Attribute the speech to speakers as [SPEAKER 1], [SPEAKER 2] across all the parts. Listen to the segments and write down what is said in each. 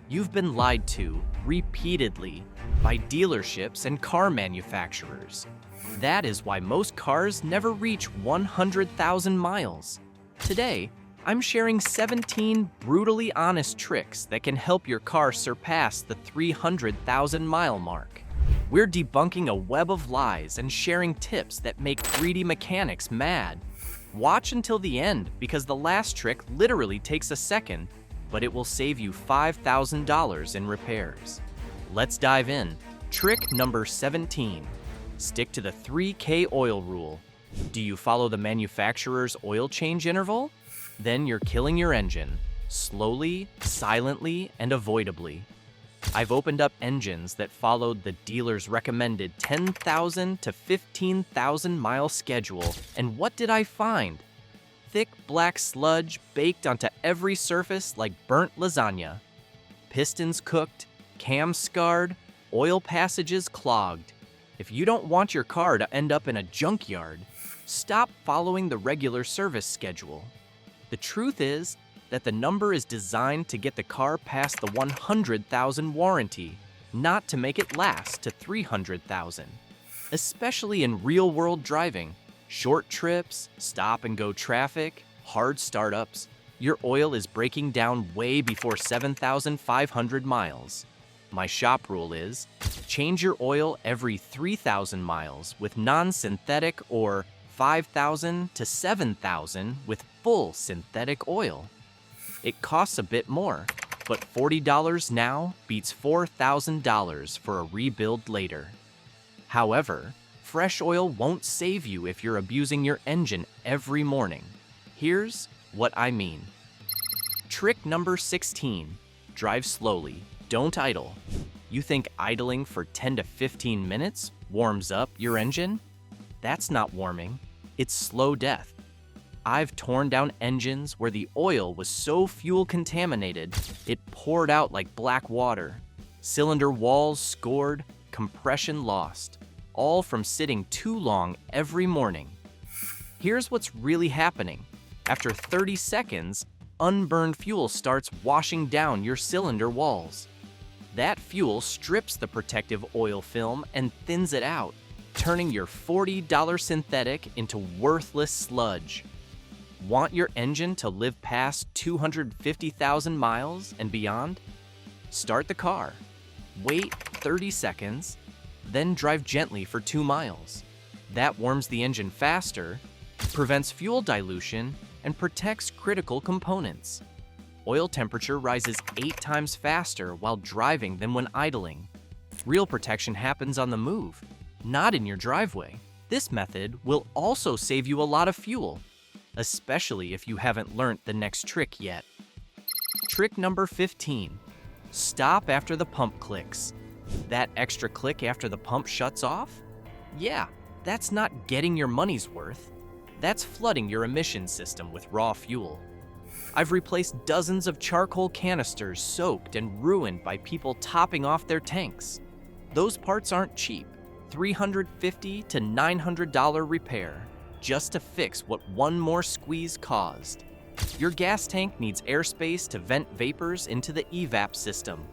[SPEAKER 1] You've been lied to repeatedly by dealerships and car manufacturers. That is why most cars never reach 100,000 miles. Today, I'm sharing 17 brutally honest tricks that can help your car surpass the 300,000 mile mark. We're debunking a web of lies and sharing tips that make greedy mechanics mad. Watch until the end because the last trick literally takes a second, but it will save you $5,000 in repairs. Let's dive in. Trick number 17. Stick to the 3K oil rule. Do you follow the manufacturer's oil change interval? Then you're killing your engine, slowly, silently, and avoidably. I've opened up engines that followed the dealer's recommended 10,000 to 15,000 mile schedule, and what did I find? Thick black sludge baked onto every surface like burnt lasagna. Pistons cooked, cams scarred, oil passages clogged. If you don't want your car to end up in a junkyard, stop following the regular service schedule. The truth is that the number is designed to get the car past the 100,000 warranty, not to make it last to 300,000. Especially in real-world driving, short trips, stop-and-go traffic, hard startups, your oil is breaking down way before 7,500 miles. My shop rule is, change your oil every 3,000 miles with non-synthetic or 5,000 to 7,000 with full synthetic oil. It costs a bit more, but $40 now beats $4,000 for a rebuild later. However, fresh oil won't save you if you're abusing your engine every morning. Here's what I mean. Trick number 16. Drive slowly, don't idle. You think idling for 10 to 15 minutes warms up your engine? That's not warming, it's slow death. I've torn down engines where the oil was so fuel contaminated, it poured out like black water. Cylinder walls scored, compression lost, all from sitting too long every morning. Here's what's really happening. After 30 seconds, unburned fuel starts washing down your cylinder walls. That fuel strips the protective oil film and thins it out, turning your $40 synthetic into worthless sludge. Want your engine to live past 250,000 miles and beyond? Start the car. Wait 30 seconds, then drive gently for 2 miles. That warms the engine faster, prevents fuel dilution, and protects critical components. Oil temperature rises 8 times faster while driving than when idling. Real protection happens on the move, not in your driveway. This method will also save you a lot of fuel, especially if you haven't learned the next trick yet. Trick number 15. Stop after the pump clicks. That extra click after the pump shuts off? Yeah, that's not getting your money's worth. That's flooding your emission system with raw fuel. I've replaced dozens of charcoal canisters soaked and ruined by people topping off their tanks. Those parts aren't cheap. $350 to $900 repair, just to fix what one more squeeze caused. Your gas tank needs airspace to vent vapors into the evap system.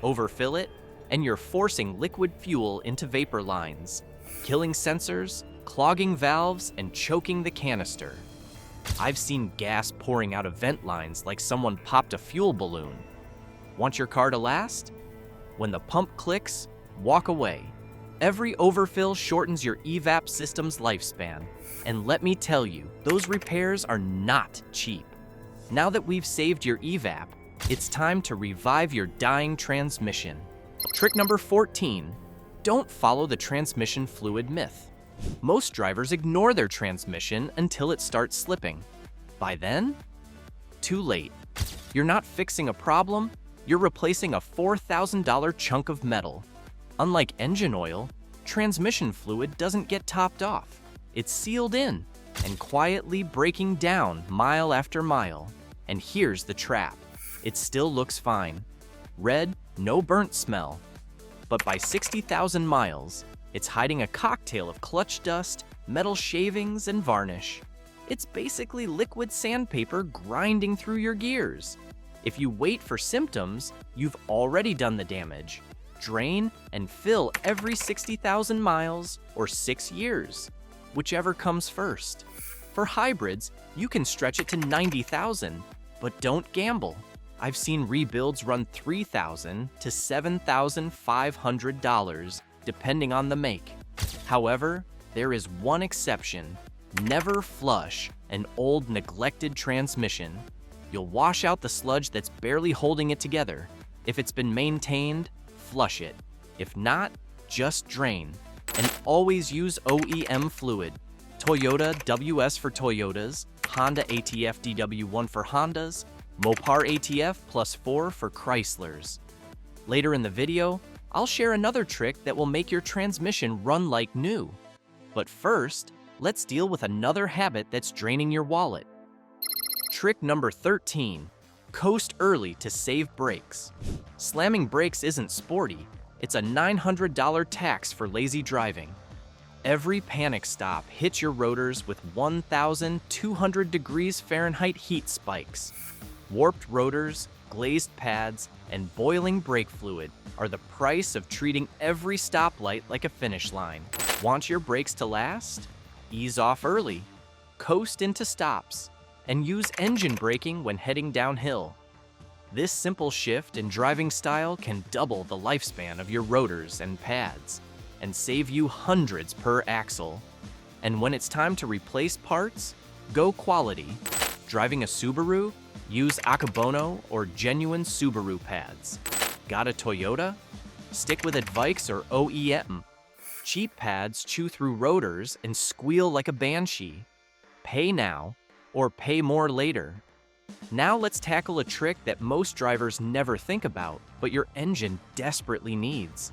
[SPEAKER 1] Overfill it, and you're forcing liquid fuel into vapor lines, killing sensors, clogging valves, and choking the canister. I've seen gas pouring out of vent lines like someone popped a fuel balloon. Want your car to last? When the pump clicks, walk away. Every overfill shortens your evap system's lifespan. And let me tell you, those repairs are not cheap. Now that we've saved your evap, it's time to revive your dying transmission. Trick number 14. Don't follow the transmission fluid myth. Most drivers ignore their transmission until it starts slipping. By then, too late. You're not fixing a problem, you're replacing a $4,000 chunk of metal. Unlike engine oil, transmission fluid doesn't get topped off. It's sealed in and quietly breaking down mile after mile. And here's the trap. It still looks fine. Red, no burnt smell. But by 60,000 miles, it's hiding a cocktail of clutch dust, metal shavings, and varnish. It's basically liquid sandpaper grinding through your gears. If you wait for symptoms, you've already done the damage. Drain and fill every 60,000 miles or 6 years, whichever comes first. For hybrids, you can stretch it to 90,000, but don't gamble. I've seen rebuilds run $3,000 to $7,500, depending on the make. However, there is one exception. Never flush an old, neglected transmission. You'll wash out the sludge that's barely holding it together. If it's been maintained, flush it. If not, just drain. And always use OEM fluid. Toyota WS for Toyotas, Honda ATF DW1 for Hondas, Mopar ATF +4 for Chryslers. Later in the video, I'll share another trick that will make your transmission run like new. But first, let's deal with another habit that's draining your wallet. Trick number 13, coast early to save brakes. Slamming brakes isn't sporty, it's a $900 tax for lazy driving. Every panic stop hits your rotors with 1,200 degrees Fahrenheit heat spikes. Warped rotors, glazed pads, and boiling brake fluid are the price of treating every stoplight like a finish line. Want your brakes to last? Ease off early, coast into stops, and use engine braking when heading downhill. This simple shift in driving style can double the lifespan of your rotors and pads and save you hundreds per axle. And when it's time to replace parts, go quality. Driving a Subaru? Use Akabono or genuine Subaru pads. Got a Toyota? Stick with Advikes or OEM. Cheap pads chew through rotors and squeal like a banshee. Pay now or pay more later. Now let's tackle a trick that most drivers never think about, but your engine desperately needs.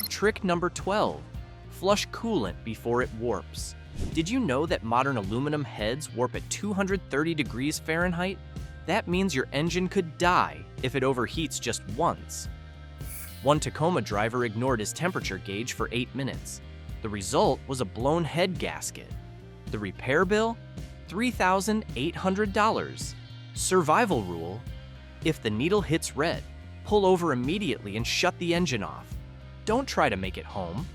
[SPEAKER 1] Trick number 12, flush coolant before it warps. Did you know that modern aluminum heads warp at 230 degrees Fahrenheit? That means your engine could die if it overheats just once. One Tacoma driver ignored his temperature gauge for 8 minutes. The result was a blown head gasket. The repair bill? $3,800. Survival rule: if the needle hits red, pull over immediately and shut the engine off. Don't try to make it home.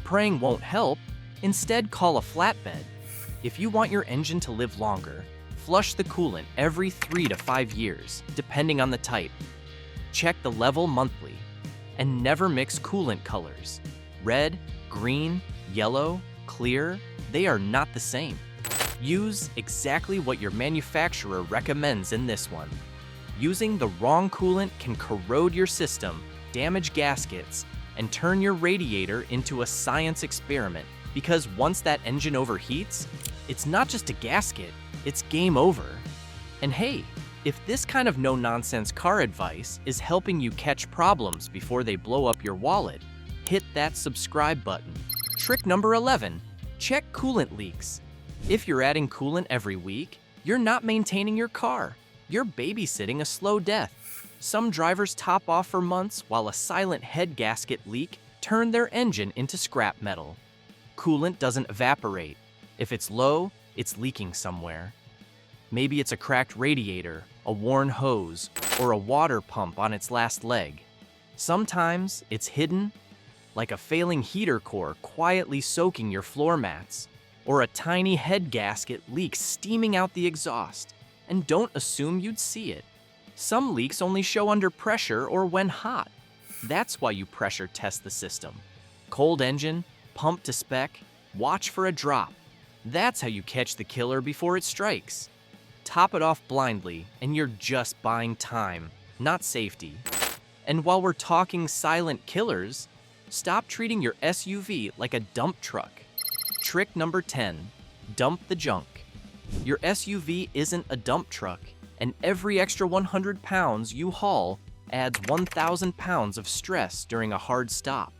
[SPEAKER 1] Praying won't help. Instead, call a flatbed. If you want your engine to live longer, flush the coolant every 3 to 5 years, depending on the type. Check the level monthly. And never mix coolant colors. Red, green, yellow, clear, they are not the same. Use exactly what your manufacturer recommends in this one. Using the wrong coolant can corrode your system, damage gaskets, and turn your radiator into a science experiment, because once that engine overheats, it's not just a gasket, it's game over. And hey, if this kind of no-nonsense car advice is helping you catch problems before they blow up your wallet, hit that subscribe button. Trick number 11, check coolant leaks. If you're adding coolant every week, you're not maintaining your car. You're babysitting a slow death. Some drivers top off for months while a silent head gasket leak turned their engine into scrap metal. Coolant doesn't evaporate. If it's low, it's leaking somewhere. Maybe it's a cracked radiator, a worn hose, or a water pump on its last leg. Sometimes it's hidden, like a failing heater core quietly soaking your floor mats, or a tiny head gasket leak steaming out the exhaust. And don't assume you'd see it. Some leaks only show under pressure or when hot. That's why you pressure test the system. Cold engine, pump to spec, watch for a drop. That's how you catch the killer before it strikes. Top it off blindly, and you're just buying time, not safety. And while we're talking silent killers, stop treating your SUV like a dump truck. Trick number 10, dump the junk. Your SUV isn't a dump truck, and every extra 100 pounds you haul adds 1,000 pounds of stress during a hard stop.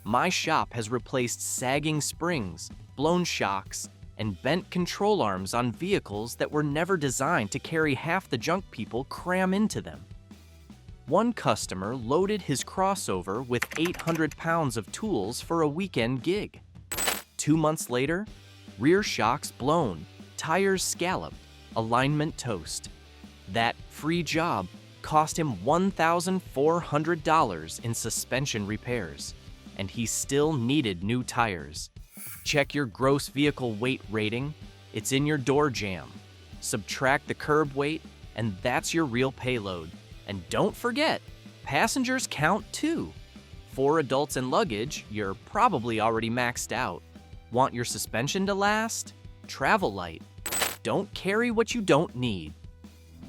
[SPEAKER 1] My shop has replaced sagging springs, blown shocks, and bent control arms on vehicles that were never designed to carry half the junk people cram into them. One customer loaded his crossover with 800 pounds of tools for a weekend gig. 2 months later, rear shocks blown, tires scalloped, alignment toast. That free job cost him $1,400 in suspension repairs, and he still needed new tires. Check your gross vehicle weight rating. It's in your door jamb. Subtract the curb weight, and that's your real payload. And don't forget, passengers count too. 4 adults and luggage, you're probably already maxed out. Want your suspension to last? Travel light. Don't carry what you don't need.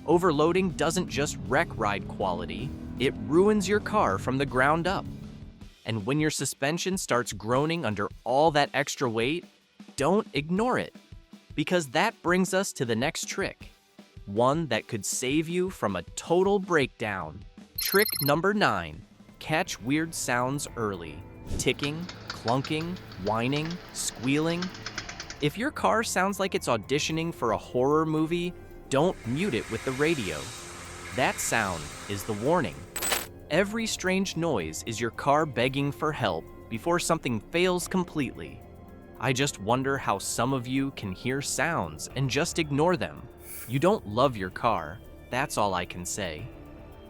[SPEAKER 1] Overloading doesn't just wreck ride quality, it ruins your car from the ground up. And when your suspension starts groaning under all that extra weight, don't ignore it, because that brings us to the next trick, one that could save you from a total breakdown. Trick number 9, catch weird sounds early. Ticking, clunking, whining, squealing. If your car sounds like it's auditioning for a horror movie, don't mute it with the radio. That sound is the warning. Every strange noise is your car begging for help before something fails completely. I just wonder how some of you can hear sounds and just ignore them. You don't love your car, that's all I can say.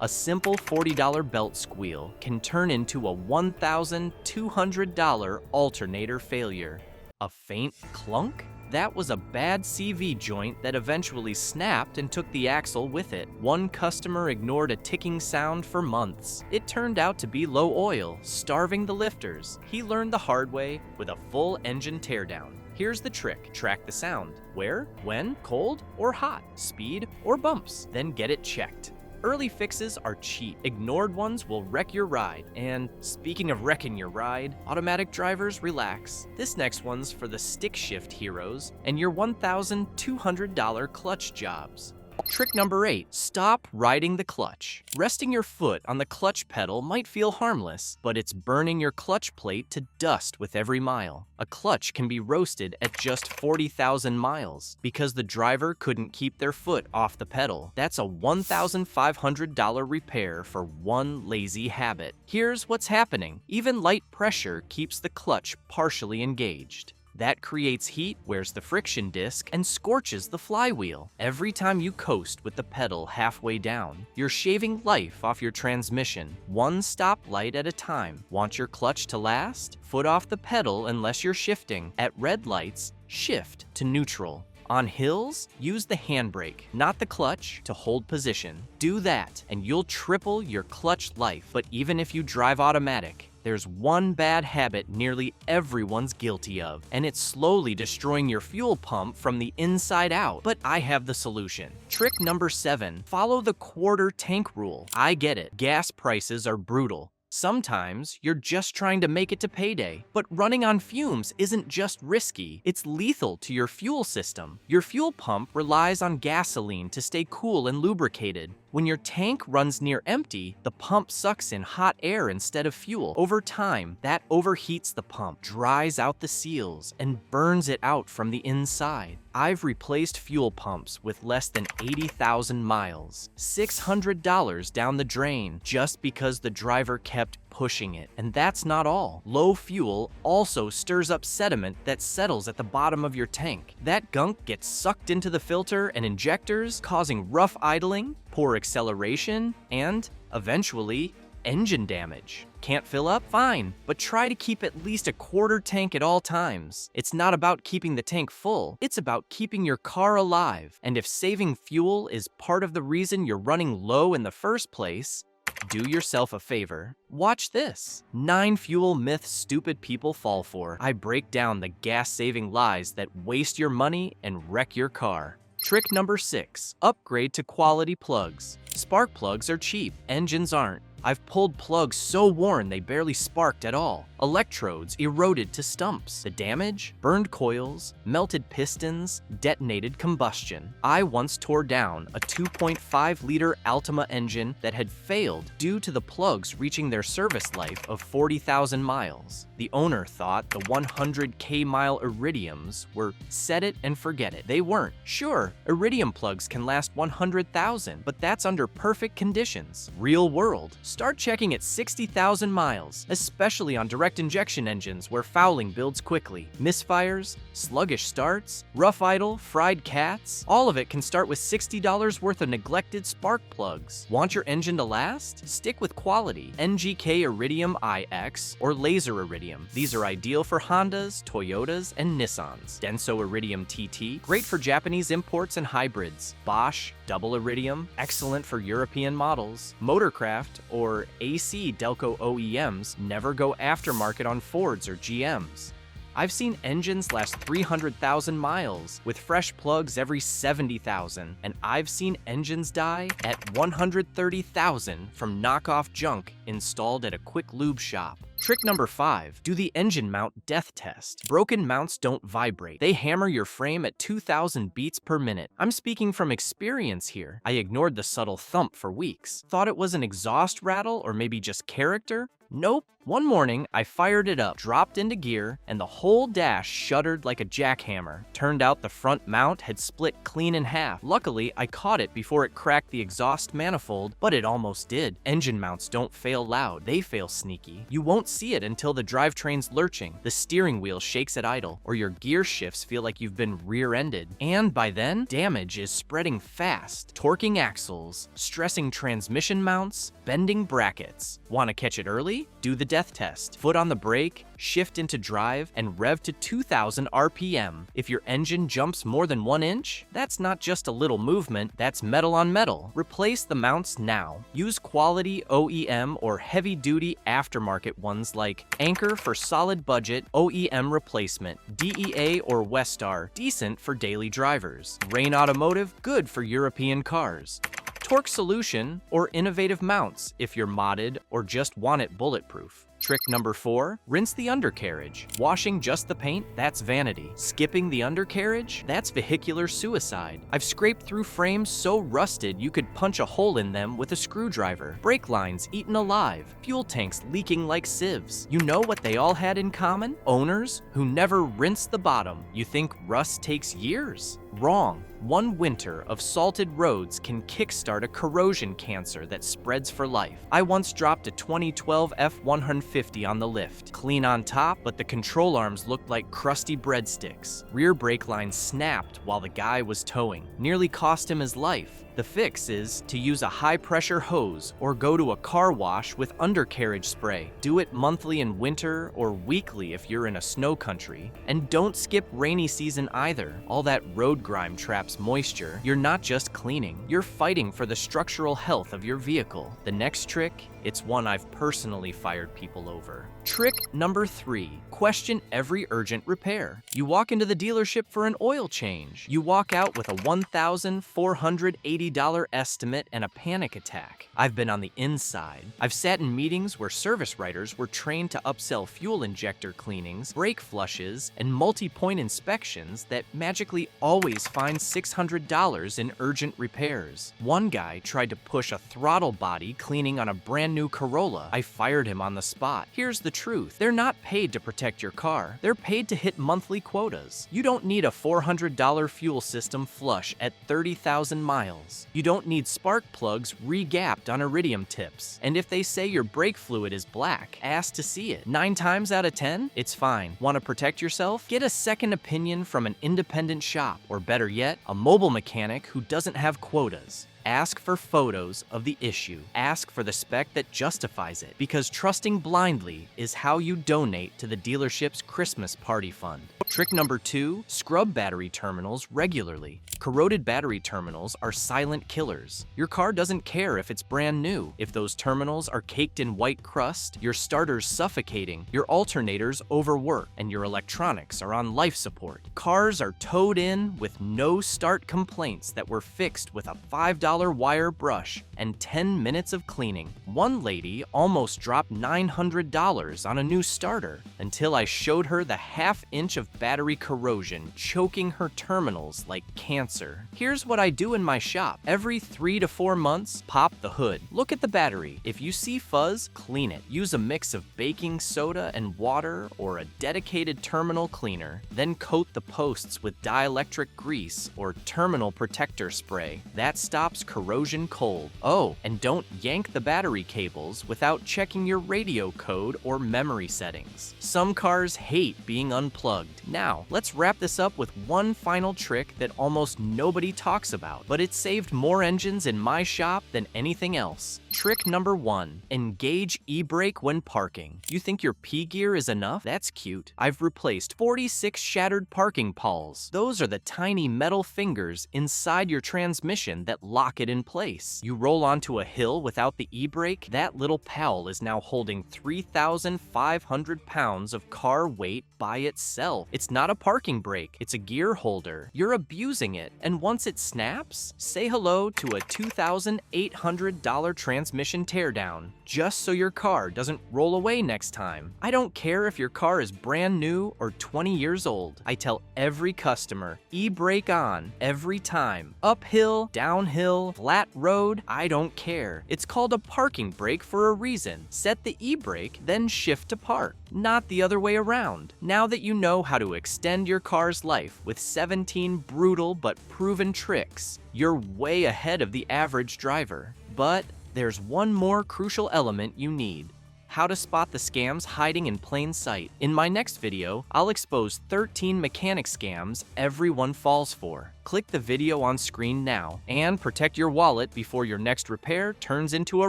[SPEAKER 1] A simple $40 belt squeal can turn into a $1,200 alternator failure. A faint clunk? That was a bad CV joint that eventually snapped and took the axle with it. One customer ignored a ticking sound for months. It turned out to be low oil, starving the lifters. He learned the hard way with a full engine teardown. Here's the trick. Track the sound. Where, when, cold or hot, speed or bumps. Then get it checked. Early fixes are cheap. Ignored ones will wreck your ride. And speaking of wrecking your ride, automatic drivers, relax. This next one's for the stick shift heroes and your $1,200 clutch jobs. Trick number 8, stop riding the clutch. Resting your foot on the clutch pedal might feel harmless, but it's burning your clutch plate to dust with every mile. A clutch can be roasted at just 40,000 miles because the driver couldn't keep their foot off the pedal. That's a $1,500 repair for one lazy habit. Here's what's happening. Even light pressure keeps the clutch partially engaged. That creates heat, wears the friction disc, and scorches the flywheel. Every time you coast with the pedal halfway down, you're shaving life off your transmission, one stoplight at a time. Want your clutch to last? Foot off the pedal unless you're shifting. At red lights, shift to neutral. On hills, use the handbrake, not the clutch, to hold position. Do that, and you'll triple your clutch life. But even if you drive automatic, there's one bad habit nearly everyone's guilty of, and it's slowly destroying your fuel pump from the inside out. But I have the solution. Trick number 7, follow the quarter tank rule. I get it, gas prices are brutal. Sometimes you're just trying to make it to payday, but running on fumes isn't just risky, it's lethal to your fuel system. Your fuel pump relies on gasoline to stay cool and lubricated. When your tank runs near empty, the pump sucks in hot air instead of fuel. Over time, that overheats the pump, dries out the seals, and burns it out from the inside. I've replaced fuel pumps with less than 80,000 miles, $600 down the drain, just because the driver kept pushing it. And that's not all. Low fuel also stirs up sediment that settles at the bottom of your tank. That gunk gets sucked into the filter and injectors, causing rough idling, poor acceleration, and, eventually, engine damage. Can't fill up? Fine, but try to keep at least a quarter tank at all times. It's not about keeping the tank full, it's about keeping your car alive. And if saving fuel is part of the reason you're running low in the first place, do yourself a favor. Watch this. 9 fuel myths stupid people fall for. I break down the gas-saving lies that waste your money and wreck your car. Trick number 6, upgrade to quality plugs. Spark plugs are cheap, engines aren't. I've pulled plugs so worn they barely sparked at all. Electrodes eroded to stumps. The damage? Burned coils, melted pistons, detonated combustion. I once tore down a 2.5-liter Altima engine that had failed due to the plugs reaching their service life of 40,000 miles. The owner thought the 100K mile iridiums were set it and forget it. They weren't. Sure, iridium plugs can last 100,000, but that's under perfect conditions. Real world. Start checking at 60,000 miles, especially on direct injection engines where fouling builds quickly. Misfires, sluggish starts, rough idle, fried cats, all of it can start with $60 worth of neglected spark plugs. Want your engine to last? Stick with quality. NGK Iridium iX or Laser Iridium. These are ideal for Hondas, Toyotas, and Nissans. Denso Iridium TT, great for Japanese imports and hybrids. Bosch, Double Iridium, excellent for European models. Motorcraft or AC Delco OEMs never go aftermarket on Fords or GMs. I've seen engines last 300,000 miles with fresh plugs every 70,000, and I've seen engines die at 130,000 from knockoff junk installed at a quick lube shop. Trick number 5, do the engine mount death test. Broken mounts don't vibrate. They hammer your frame at 2,000 beats per minute. I'm speaking from experience here. I ignored the subtle thump for weeks. Thought it was an exhaust rattle or maybe just character? Nope. One morning, I fired it up, dropped into gear, and the whole dash shuddered like a jackhammer. Turned out the front mount had split clean in half. Luckily, I caught it before it cracked the exhaust manifold, but it almost did. Engine mounts don't fail loud, they fail sneaky. You won't see it until the drivetrain's lurching, the steering wheel shakes at idle, or your gear shifts feel like you've been rear-ended. And by then, damage is spreading fast. Torquing axles, stressing transmission mounts, bending brackets. Want to catch it early? Do the death test. Foot on the brake, shift into drive, and rev to 2,000 RPM. If your engine jumps more than 1 inch, that's not just a little movement, that's metal on metal. Replace the mounts now. Use quality OEM or heavy-duty aftermarket ones like Anchor for solid budget OEM replacement, DEA or Westar, decent for daily drivers. Rain Automotive, good for European cars. Torque Solution or innovative mounts if you're modded or just want it bulletproof. Trick number 4, rinse the undercarriage. Washing just the paint, that's vanity. Skipping the undercarriage, that's vehicular suicide. I've scraped through frames so rusted you could punch a hole in them with a screwdriver. Brake lines eaten alive. Fuel tanks leaking like sieves. You know what they all had in common? Owners who never rinsed the bottom. You think rust takes years? Wrong. One winter of salted roads can kickstart a corrosion cancer that spreads for life. I once dropped a 2012 F-150 on the lift. Clean on top, but the control arms looked like crusty breadsticks. Rear brake line snapped while the guy was towing. Nearly cost him his life. The fix is to use a high-pressure hose or go to a car wash with undercarriage spray. Do it monthly in winter or weekly if you're in a snow country. And don't skip rainy season either. All that road grime traps moisture. You're not just cleaning, you're fighting for the structural health of your vehicle. The next trick, it's one I've personally fired people over. Trick number 3, question every urgent repair. You walk into the dealership for an oil change. You walk out with a $1,480 estimate and a panic attack. I've been on the inside. I've sat in meetings where service writers were trained to upsell fuel injector cleanings, brake flushes, and multi-point inspections that magically always find $600 in urgent repairs. One guy tried to push a throttle body cleaning on a brand new Corolla. I fired him on the spot. Here's the truth. They're not paid to protect your car. They're paid to hit monthly quotas. You don't need a $400 fuel system flush at 30,000 miles. You don't need spark plugs re-gapped on iridium tips. And if they say your brake fluid is black, ask to see it. 9 times out of 10, it's fine. Want to protect yourself? Get a second opinion from an independent shop, or better yet, a mobile mechanic who doesn't have quotas. Ask for photos of the issue. Ask for the spec that justifies it, because trusting blindly is how you donate to the dealership's Christmas party fund. Trick number 2, scrub battery terminals regularly. Corroded battery terminals are silent killers. Your car doesn't care if it's brand new. If those terminals are caked in white crust, your starter's suffocating, your alternator's overworked, and your electronics are on life support. Cars are towed in with no start complaints that were fixed with a $5 wire brush and 10 minutes of cleaning. One lady almost dropped $900 on a new starter until I showed her the half inch of battery corrosion choking her terminals like cancer. Here's what I do in my shop. Every 3 to 4 months, pop the hood. Look at the battery. If you see fuzz, clean it. Use a mix of baking soda and water or a dedicated terminal cleaner. Then coat the posts with dielectric grease or terminal protector spray. That stops corrosion cold. Oh, and don't yank the battery cables without checking your radio code or memory settings. Some cars hate being unplugged. Now, let's wrap this up with one final trick that almost nobody talks about, but it saved more engines in my shop than anything else. Trick number 1, engage e-brake when parking. You think your P gear is enough? That's cute. I've replaced 46 shattered parking pawls. Those are the tiny metal fingers inside your transmission that lock it in place. You roll onto a hill without the e-brake, that little pal is now holding 3,500 pounds of car weight by itself. It's not a parking brake, it's a gear holder. You're abusing it, and once it snaps, say hello to a $2,800 transmission teardown, just so your car doesn't roll away next time. I don't care if your car is brand new or 20 years old. I tell every customer, e-brake on every time. Uphill, downhill, flat road, I don't care. It's called a parking brake for a reason. Set the e-brake, then shift to park, not the other way around. Now that you know how to extend your car's life with 17 brutal but proven tricks, you're way ahead of the average driver. But there's one more crucial element you need: how to spot the scams hiding in plain sight. In my next video, I'll expose 13 mechanic scams everyone falls for. Click the video on screen now and protect your wallet before your next repair turns into a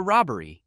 [SPEAKER 1] robbery.